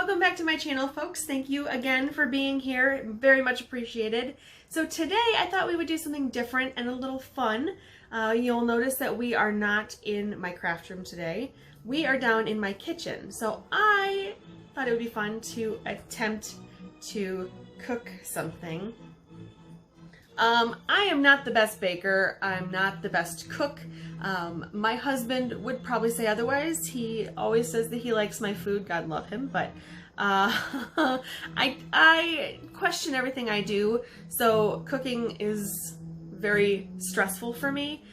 Welcome back to my channel, folks. Thank you again for being here. Very much appreciated. So today I thought we would do something different and a little fun. You'll notice that we are not in my craft room today. We are down in my kitchen. So I thought it would be fun to attempt to cook something. I am not the best baker. I'm not the best cook. My husband would probably say otherwise. He always says that he likes my food. God love him. But I question everything I do. So cooking is very stressful for me.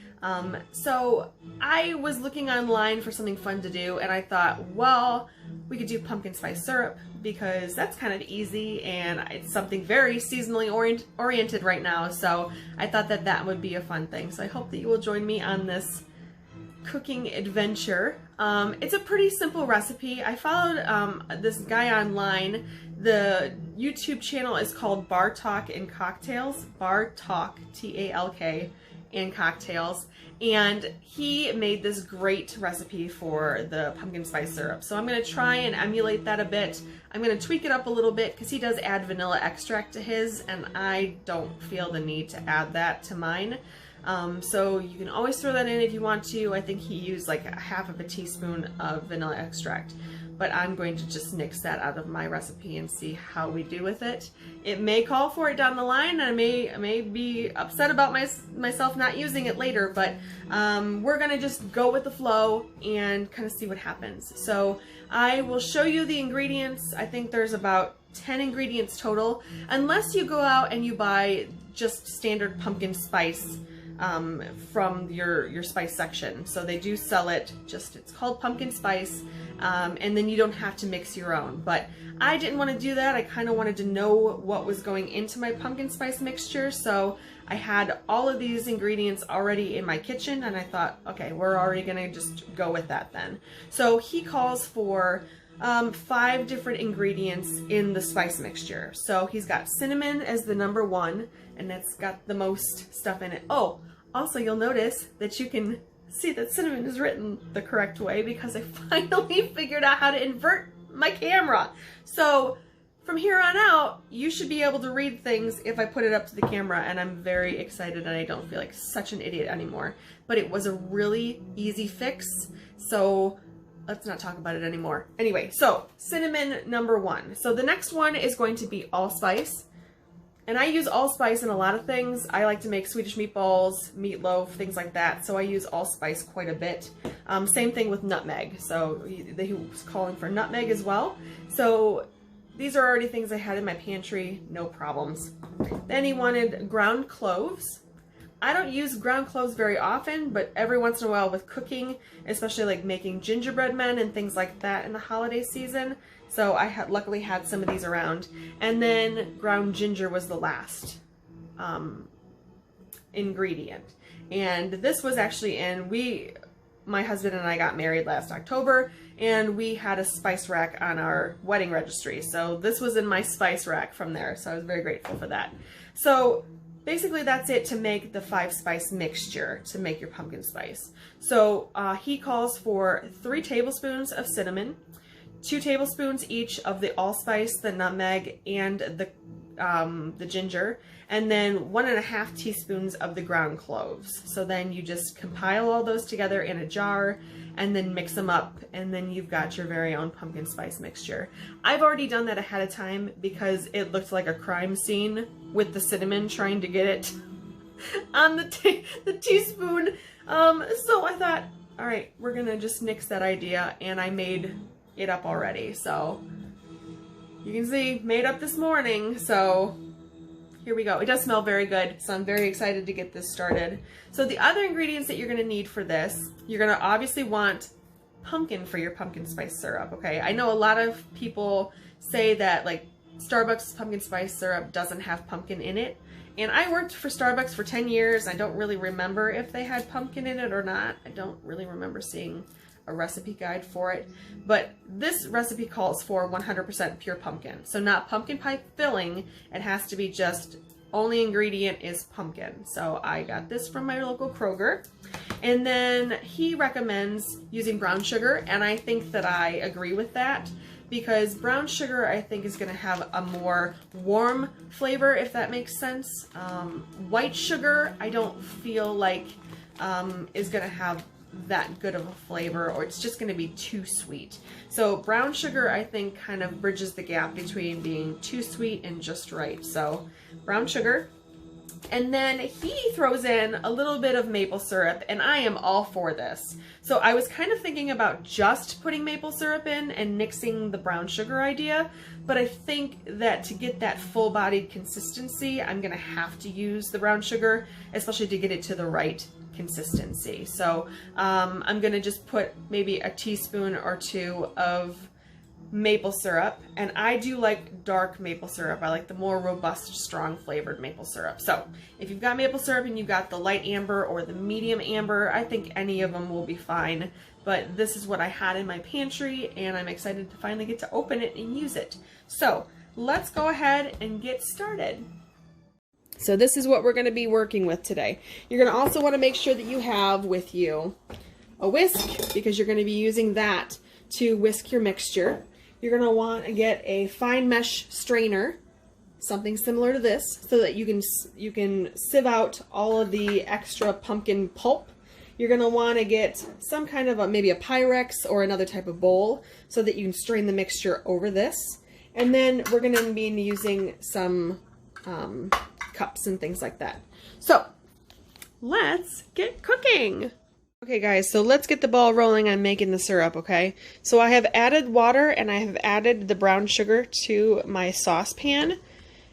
So I was looking online for something fun to do, and I thought, well, we could do pumpkin spice syrup because that's kind of easy and it's something very seasonally oriented right now. So I thought that that would be a fun thing. So I hope that you will join me on this cooking adventure. It's a pretty simple recipe. I followed this guy online. The YouTube channel is called Bar Talk and Cocktails. Bar Talk, T-A-L-K, and Cocktails. And he made this great recipe for the pumpkin spice syrup. So I'm going to try and emulate that a bit. I'm going to tweak it up a little bit because he does add vanilla extract to his, and I don't feel the need to add that to mine. So you can always throw that in if you want to. I think he used like a half of a teaspoon of vanilla extract, but I'm going to just nix that out of my recipe and see how we do with it. It may call for it down the line, and I may be upset about myself not using it later, but we're gonna just go with the flow and kind of see what happens. So I will show you the ingredients. I think there's about 10 ingredients total, unless you go out and you buy just standard pumpkin spice from your spice section. So they do sell it, it's called pumpkin spice, and then you don't have to mix your own. But I didn't want to do that. I kind of wanted to know what was going into my pumpkin spice mixture. So I had all of these ingredients already in my kitchen, and I thought, okay, we're already gonna just go with that then. So he calls for 5 different ingredients in the spice mixture. So he's got cinnamon as the number 1, and that's got the most stuff in it. Oh, also you'll notice that you can see that cinnamon is written the correct way because I finally figured out how to invert my camera. So from here on out, you should be able to read things if I put it up to the camera, and I'm very excited, and I don't feel like such an idiot anymore. But it was a really easy fix, so let's not talk about it anymore. Anyway, so cinnamon number 1. So the next one is going to be allspice. And I use allspice in a lot of things. I like to make Swedish meatballs, meatloaf, things like that. So I use allspice quite a bit. Same thing with nutmeg. So he was calling for nutmeg as well. So these are already things I had in my pantry, no problems. Then he wanted ground cloves. I don't use ground cloves very often, but every once in a while with cooking, especially like making gingerbread men and things like that in the holiday season. So I luckily had some of these around. And then ground ginger was the last ingredient. And this was actually my husband and I got married last October, and we had a spice rack on our wedding registry. So this was in my spice rack from there. So I was very grateful for that. So basically that's it to make the 5 spice mixture to make your pumpkin spice. So he calls for 3 tablespoons of cinnamon, 2 tablespoons each of the allspice, the nutmeg, and the ginger, and then 1.5 teaspoons of the ground cloves. So then you just compile all those together in a jar and then mix them up, and then you've got your very own pumpkin spice mixture. I've already done that ahead of time because it looked like a crime scene with the cinnamon trying to get it on the teaspoon. So I thought, all right, we're gonna just nix that idea, and I made it up already. So you can see, made up this morning. So here we go. It does smell very good, so I'm very excited to get this started. So the other ingredients that you're going to need for this, you're going to obviously want pumpkin for your pumpkin spice syrup. Okay, I know a lot of people say that like Starbucks pumpkin spice syrup doesn't have pumpkin in it, and I worked for Starbucks for 10 years. I don't really remember if they had pumpkin in it or not. I don't really remember seeing a recipe guide for it, but this recipe calls for 100% pure pumpkin. So not pumpkin pie filling, it has to be just only ingredient is pumpkin. So I got this from my local Kroger. And then he recommends using brown sugar, and I think that I agree with that because brown sugar I think is going to have a more warm flavor, if that makes sense. White sugar I don't feel like is going to have that good of a flavor, or it's just going to be too sweet. So brown sugar I think kind of bridges the gap between being too sweet and just right. So brown sugar. And then he throws in a little bit of maple syrup, and I am all for this. So I was kind of thinking about just putting maple syrup in and nixing the brown sugar idea, but I think that to get that full-bodied consistency, I'm gonna have to use the brown sugar, especially to get it to the right consistency. So I'm gonna just put maybe a teaspoon or two of maple syrup, and I do like dark maple syrup. I like the more robust, strong flavored maple syrup. So if you've got maple syrup and you've got the light amber or the medium amber, I think any of them will be fine, but this is what I had in my pantry and I'm excited to finally get to open it and use it. So let's go ahead and get started. So this is what we're going to be working with today. You're going to also want to make sure that you have with you a whisk, because you're going to be using that to whisk your mixture. You're going to want to get a fine mesh strainer, something similar to this, so that you can sieve out all of the extra pumpkin pulp. You're going to want to get some kind of maybe a Pyrex or another type of bowl so that you can strain the mixture over this. And then we're going to be using some cups and things like that. So let's get cooking. Okay guys, so let's get the ball rolling on making the syrup, okay? So I have added water and I have added the brown sugar to my saucepan,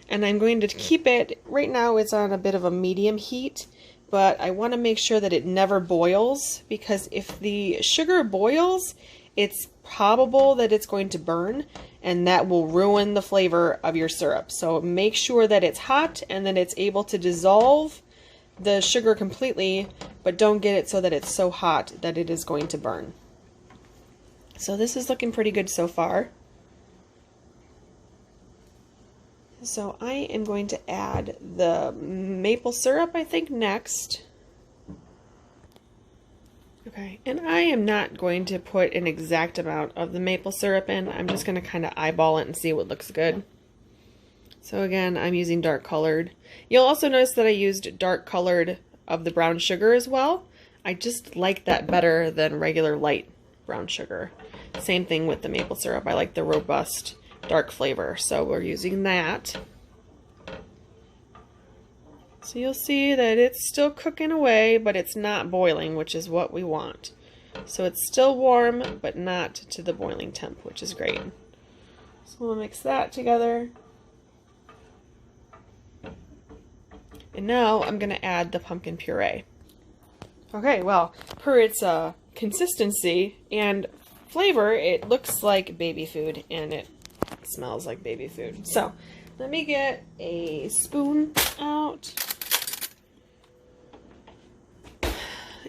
and I'm going to keep it, right now it's on a bit of a medium heat, but I want to make sure that it never boils, because if the sugar boils, it's probable that it's going to burn, and that will ruin the flavor of your syrup. So make sure that it's hot and that it's able to dissolve the sugar completely, but don't get it so that it's so hot that it is going to burn. So this is looking pretty good so far. So I am going to add the maple syrup, I think, next. Okay, and I am not going to put an exact amount of the maple syrup in. I'm just going to kind of eyeball it and see what looks good. So again, I'm using dark colored. You'll also notice that I used dark colored of the brown sugar as well. I just like that better than regular light brown sugar. Same thing with the maple syrup. I like the robust dark flavor, so we're using that. So you'll see that it's still cooking away, but it's not boiling, which is what we want. So it's still warm, but not to the boiling temp, which is great. So we'll mix that together. And now I'm going to add the pumpkin puree. Okay, well, per its consistency and flavor, it looks like baby food, and it smells like baby food. So let me get a spoon out.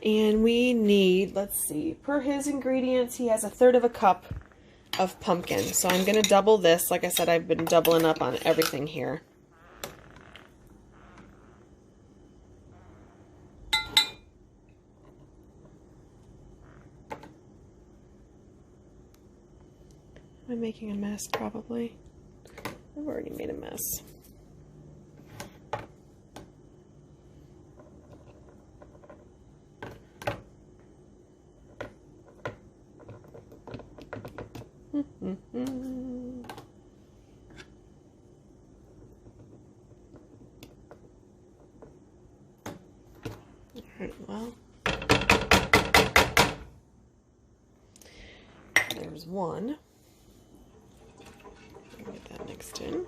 And we need, let's see, per his ingredients, he has 1/3 cup of pumpkin. So I'm going to double this. Like I said, I've been doubling up on everything here. I'm making a mess, probably. I've already made a mess. Alright, well, there's one. Get that mixed in.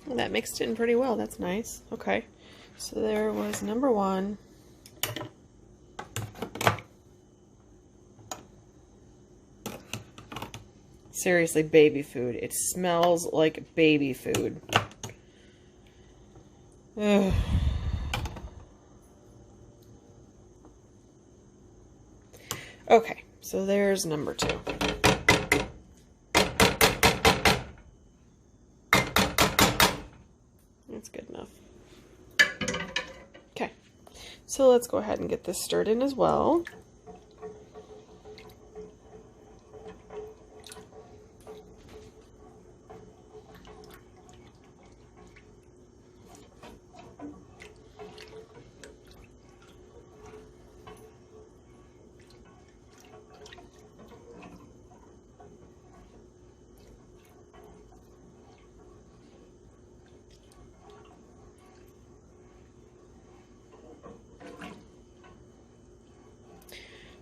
Well, that mixed in pretty well. That's nice. Okay, so there was number one. Seriously, baby food. It smells like baby food. Ugh. Okay, so there's number two. enough. Okay, so let's go ahead and get this stirred in as well.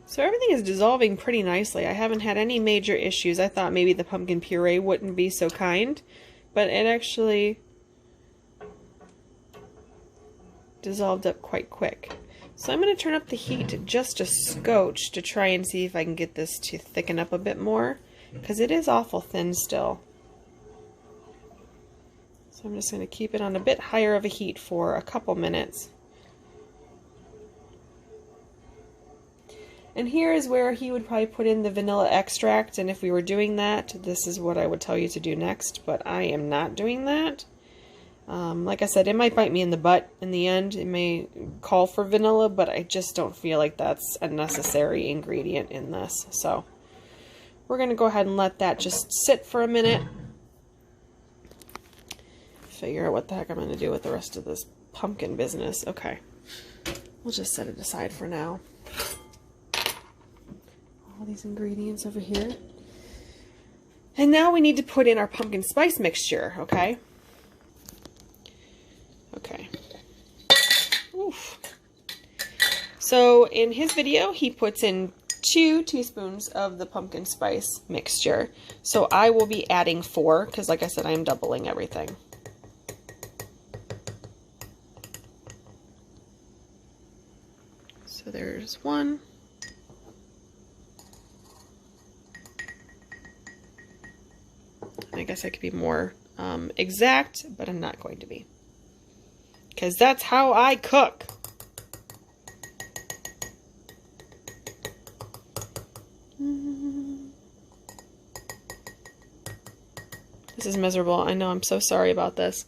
So everything is dissolving pretty nicely. I haven't had any major issues. I thought maybe the pumpkin puree wouldn't be so kind, but it actually dissolved up quite quick. So I'm going to turn up the heat just a scotch to try and see if I can get this to thicken up a bit more, because it is awful thin still. So I'm just going to keep it on a bit higher of a heat for a couple minutes. And here is where he would probably put in the vanilla extract, and if we were doing that, this is what I would tell you to do next, but I am not doing that. Like I said, it might bite me in the butt in the end. It may call for vanilla, but I just don't feel like that's a necessary ingredient in this. So we're going to go ahead and let that just sit for a minute. Figure out what the heck I'm going to do with the rest of this pumpkin business. Okay, we'll just set it aside for now. All these ingredients over here. And now we need to put in our pumpkin spice mixture, okay? Okay. Oof. So in his video, he puts in 2 teaspoons of the pumpkin spice mixture. So I will be adding 4, because like I said, I am doubling everything. So there's 1. I guess I could be more exact, but I'm not going to be. Because that's how I cook. This is miserable. I know, I'm so sorry about this.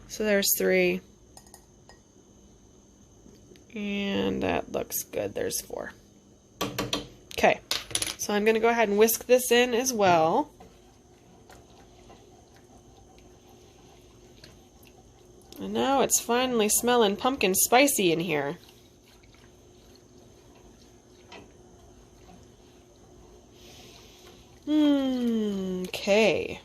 So there's 3. And that looks good. There's 4. Okay. So I'm going to go ahead and whisk this in as well. And now it's finally smelling pumpkin spicy in here. Okay.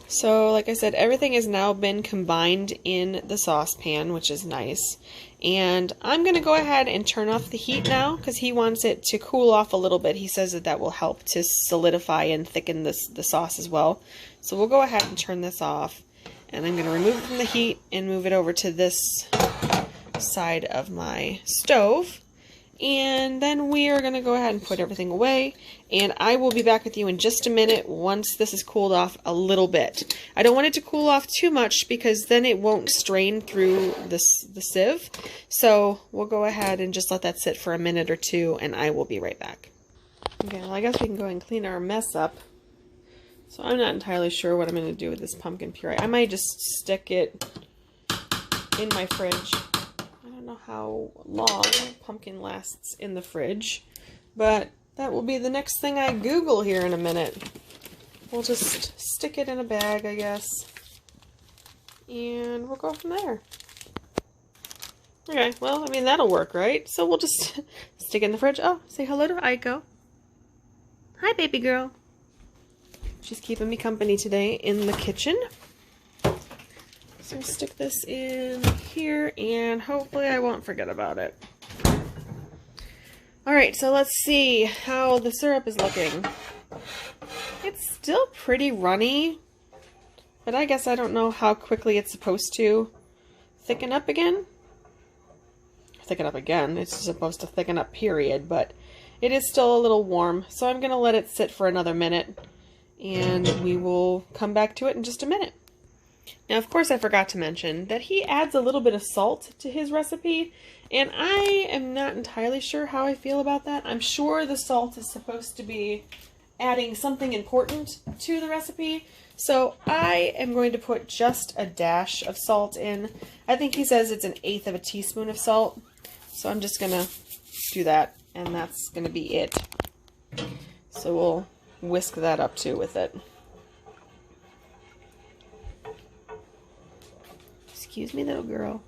So, like I said, everything has now been combined in the saucepan, which is nice. And I'm going to go ahead and turn off the heat now, because he wants it to cool off a little bit. He says that that will help to solidify and thicken the sauce as well. So we'll go ahead and turn this off. And I'm going to remove it from the heat and move it over to this side of my stove. And then we are going to go ahead and put everything away. And I will be back with you in just a minute once this is cooled off a little bit. I don't want it to cool off too much because then it won't strain through the sieve. So we'll go ahead and just let that sit for a minute or 2 and I will be right back. Okay, well I guess we can go ahead and clean our mess up. So I'm not entirely sure what I'm going to do with this pumpkin puree. I might just stick it in my fridge. I don't know how long pumpkin lasts in the fridge, but that will be the next thing I Google here in a minute. We'll just stick it in a bag, I guess, and we'll go from there. Okay, well, I mean, that'll work, right? So we'll just stick it in the fridge. Oh, say hello to Aiko. Hi, baby girl. She's keeping me company today in the kitchen. So we'll stick this in here and hopefully I won't forget about it. Alright, so let's see how the syrup is looking. It's still pretty runny, but I guess I don't know how quickly it's supposed to thicken up again. Thicken up again, it's supposed to thicken up, period, but it is still a little warm, so I'm going to let it sit for another minute. And we will come back to it in just a minute. Now, of course, I forgot to mention that he adds a little bit of salt to his recipe, and I am not entirely sure how I feel about that. I'm sure the salt is supposed to be adding something important to the recipe, So I am going to put just a dash of salt in. I think he says it's 1/8 of a teaspoon of salt. So I'm just going to do that, and that's going to be it. So we'll whisk that up too with it. Excuse me, little girl.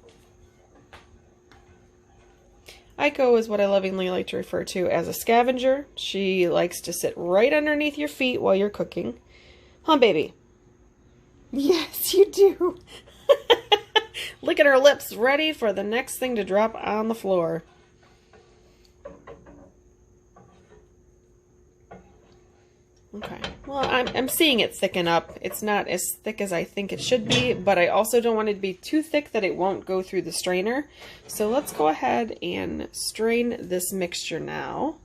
Aiko is what I lovingly like to refer to as a scavenger. She likes to sit right underneath your feet while you're cooking. Huh, baby? Yes, you do. Look at her lips, ready for the next thing to drop on the floor. Okay, well, I'm seeing it thicken up. It's not as thick as I think it should be, but I also don't want it to be too thick that it won't go through the strainer. So let's go ahead and strain this mixture now.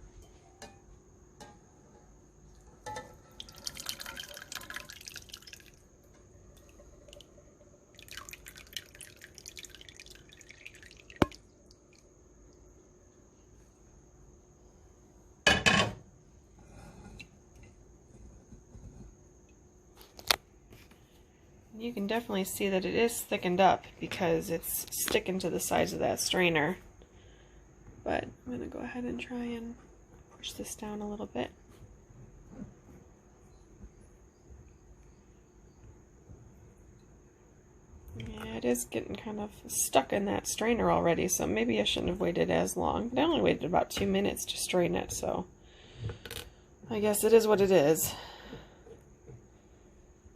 You can definitely see that it is thickened up because it's sticking to the sides of that strainer. But I'm going to go ahead and try and push this down a little bit. Yeah, it is getting kind of stuck in that strainer already, so maybe I shouldn't have waited as long. But I only waited about 2 minutes to strain it, so I guess it is what it is.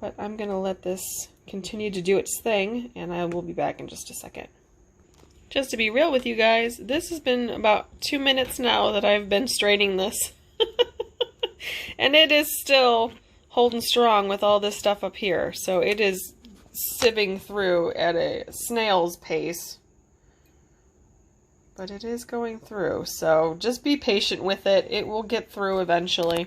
But I'm going to let this continue to do its thing, and I will be back in just a second. Just to be real with you guys, this has been about 2 minutes now that I've been straining this. And it is still holding strong with all this stuff up here. So it is sieving through at a snail's pace. But it is going through, so just be patient with it. It will get through eventually.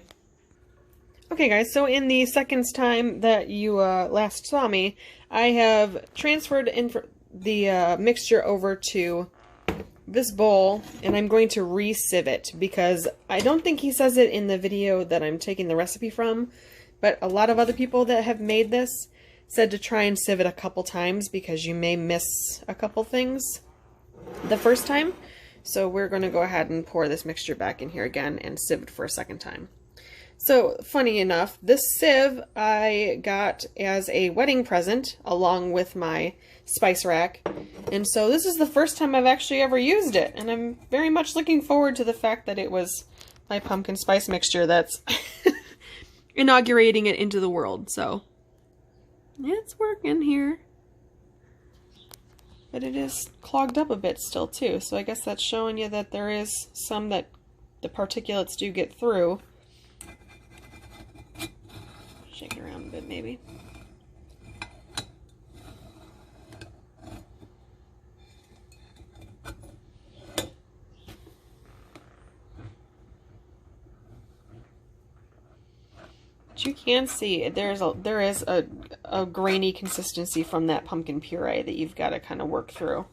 Okay guys, so in the seconds time that you last saw me, I have transferred the mixture over to this bowl, and I'm going to re-sieve it because I don't think he says it in the video that I'm taking the recipe from, but a lot of other people that have made this said to try and sieve it a couple times because you may miss a couple things the first time. So we're going to go ahead and pour this mixture back in here again and sieve it for a second time. So, funny enough, this sieve I got as a wedding present along with my spice rack. And so this is the first time I've actually ever used it. And I'm very much looking forward to the fact that it was my pumpkin spice mixture that's inaugurating it into the world. So, it's working here. But it is clogged up a bit still too. So I guess that's showing you that there is some that the particulates do get through. Shake it around a bit, maybe. But you can see there is a grainy consistency from that pumpkin puree that you've got to kind of work through.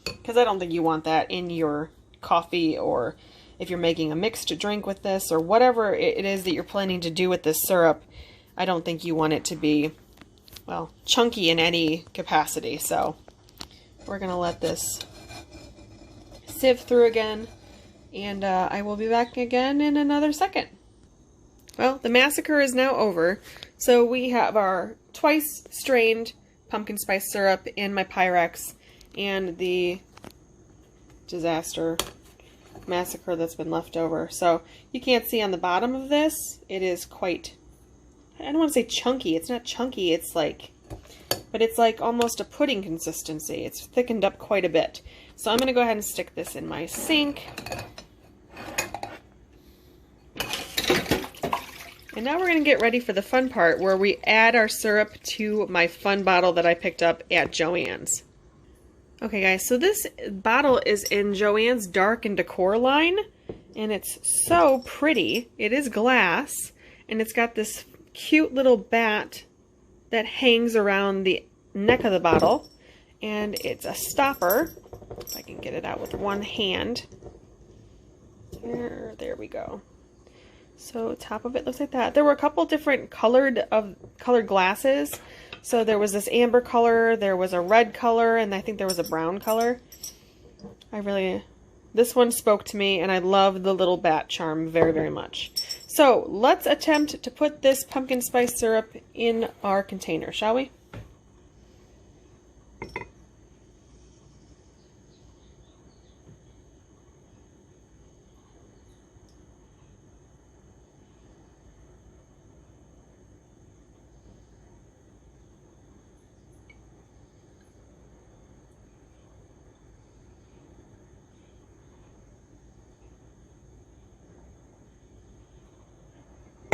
Because I don't think you want that in your coffee, or if you're making a mixed drink with this, or whatever it is that you're planning to do with this syrup. I don't think you want it to be, well, chunky in any capacity. So we're going to let this sieve through again, and I will be back again in another second. Well, the massacre is now over. So we have our twice strained pumpkin spice syrup in my Pyrex and the disaster massacre that's been left over. So you can't see on the bottom of this, it is quite, I don't want to say chunky. It's not chunky. It's like, but it's like almost a pudding consistency. It's thickened up quite a bit. So I'm going to go ahead and stick this in my sink. And now we're going to get ready for the fun part where we add our syrup to my fun bottle that I picked up at Joann's. Okay guys, so this bottle is in Joann's Dark and Decor line, and it's so pretty. It is glass, and it's got this cute little bat that hangs around the neck of the bottle, and it's a stopper. If I can get it out with one hand. There we go. So top of it looks like that. There were a couple different colored glasses. So there was this amber color, there was a red color, and I think there was a brown color. This one spoke to me, and I love the little bat charm very, very much. So let's attempt to put this pumpkin spice syrup in our container, shall we?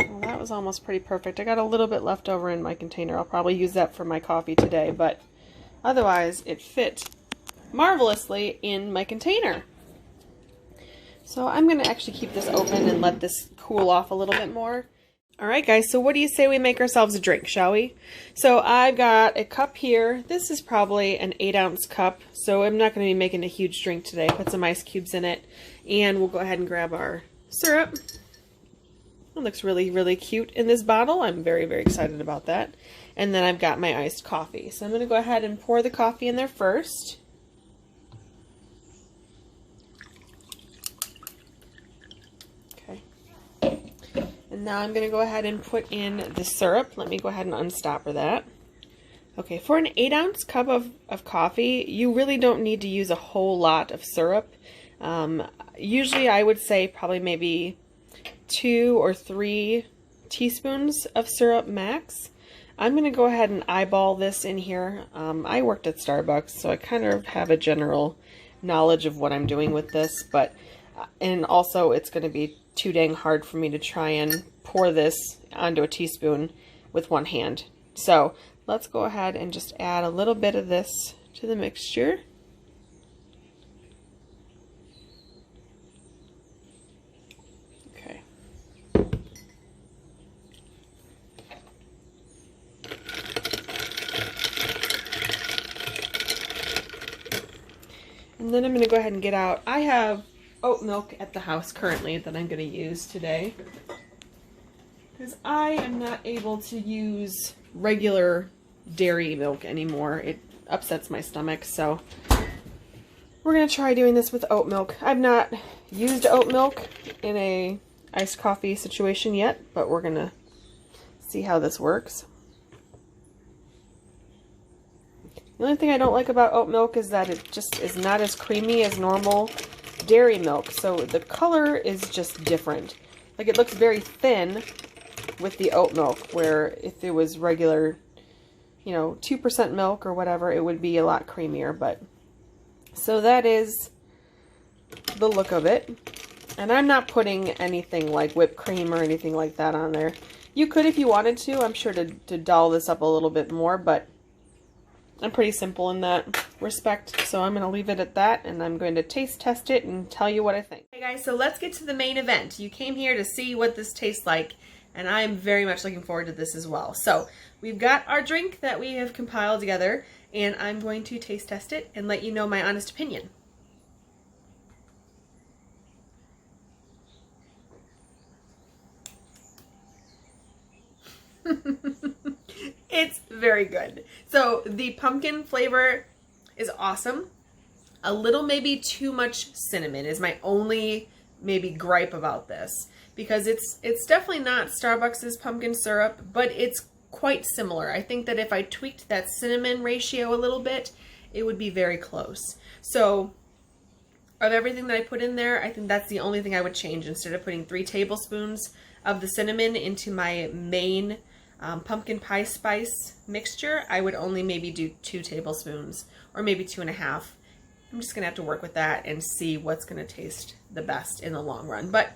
Well, that was almost pretty perfect. I got a little bit left over in my container. I'll probably use that for my coffee today, but otherwise it fit marvelously in my container. So I'm going to actually keep this open and let this cool off a little bit more. Alright guys, so what do you say we make ourselves a drink, shall we? So I've got a cup here. This is probably an 8-ounce cup, so I'm not going to be making a huge drink today. Put some ice cubes in it, and we'll go ahead and grab our syrup. It looks really, really cute in this bottle. I'm very, very excited about that. And then I've got my iced coffee. So I'm going to go ahead and pour the coffee in there first. Okay. And now I'm going to go ahead and put in the syrup. Let me go ahead and unstopper that. Okay, for an 8-ounce cup of coffee, you really don't need to use a whole lot of syrup. Usually I would say probably maybe 2 or 3 teaspoons of syrup max. I'm going to go ahead and eyeball this in here. I worked at Starbucks, so I kind of have a general knowledge of what I'm doing with this, and also it's going to be too dang hard for me to try and pour this onto a teaspoon with one hand. So let's go ahead and just add a little bit of this to the mixture. And then I'm going to go ahead and get out. I have oat milk at the house currently that I'm going to use today, because I am not able to use regular dairy milk anymore. It upsets my stomach, so we're going to try doing this with oat milk. I've not used oat milk in a iced coffee situation yet, but we're going to see how this works. The only thing I don't like about oat milk is that it just is not as creamy as normal dairy milk. So the color is just different. Like, it looks very thin with the oat milk, where if it was regular, 2% milk or whatever, it would be a lot creamier. But so that is the look of it. And I'm not putting anything like whipped cream or anything like that on there. You could if you wanted to. I'm sure to doll this up a little bit more, but I'm pretty simple in that respect, so I'm going to leave it at that, and I'm going to taste test it and tell you what I think. Hey guys, so let's get to the main event. You came here to see what this tastes like, and I'm very much looking forward to this as well. So we've got our drink that we have compiled together, and I'm going to taste test it and let you know my honest opinion. It's very good. So the pumpkin flavor is awesome. A little maybe too much cinnamon is my only maybe gripe about this, because it's definitely not Starbucks' pumpkin syrup, but it's quite similar. I think that if I tweaked that cinnamon ratio a little bit, it would be very close. So of everything that I put in there, I think that's the only thing I would change. Instead of putting 3 tablespoons of the cinnamon into my main pumpkin pie spice mixture, I would only maybe do 2 tablespoons, or maybe 2.5. I'm just gonna have to work with that and see what's gonna taste the best in the long run. But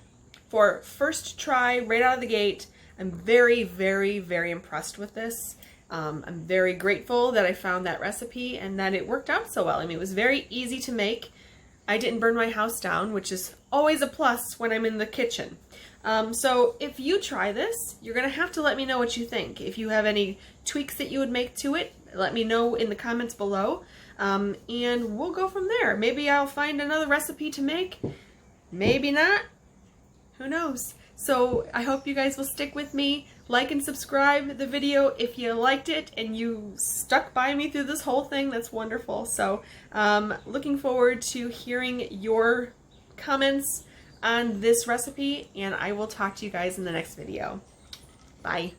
for first try, right out of the gate, I'm very, very, very impressed with this. I'm very grateful that I found that recipe and that it worked out so well. I mean, it was very easy to make. I didn't burn my house down, which is always a plus when I'm in the kitchen. So if you try this, you're going to have to let me know what you think. If you have any tweaks that you would make to it, let me know in the comments below. And we'll go from there. Maybe I'll find another recipe to make. Maybe not. Who knows? So I hope you guys will stick with me. Like and subscribe the video if you liked it and you stuck by me through this whole thing. That's wonderful. So looking forward to hearing your comments on this recipe, and I will talk to you guys in the next video. Bye.